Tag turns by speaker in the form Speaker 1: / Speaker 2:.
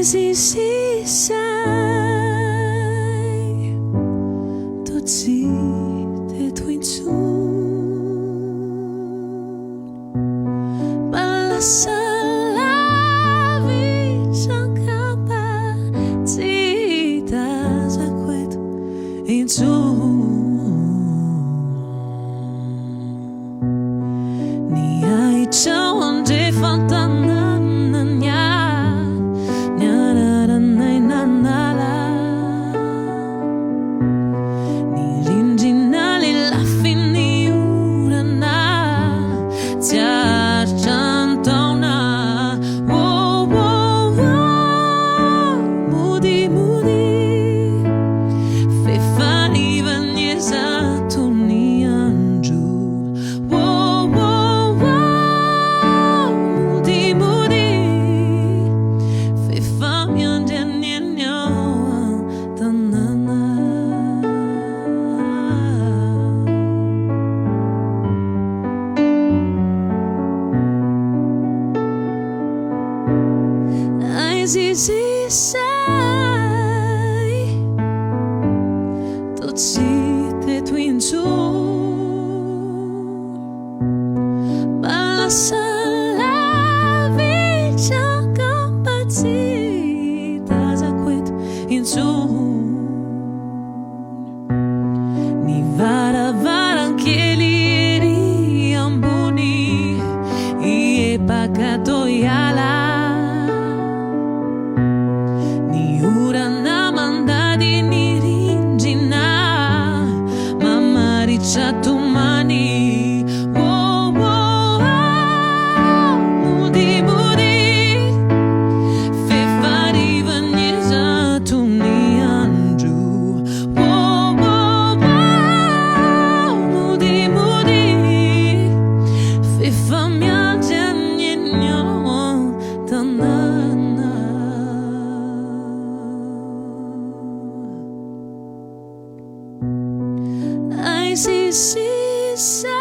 Speaker 1: AIZA IZY IZAY tot si teto insun balasa lavi capacita zaquet insun ni ai ciao onde fantana AIZA IZAY tot si teto insun balasa lavi capacita zaquet insun ni vara que li ambuni e pagato yala tumani oh, oh, oh, mudi mudi fe fari vanyeza tuni anju oh, oh, oh, mudi mudi fe famia janyenyo tanana AIZA IZAY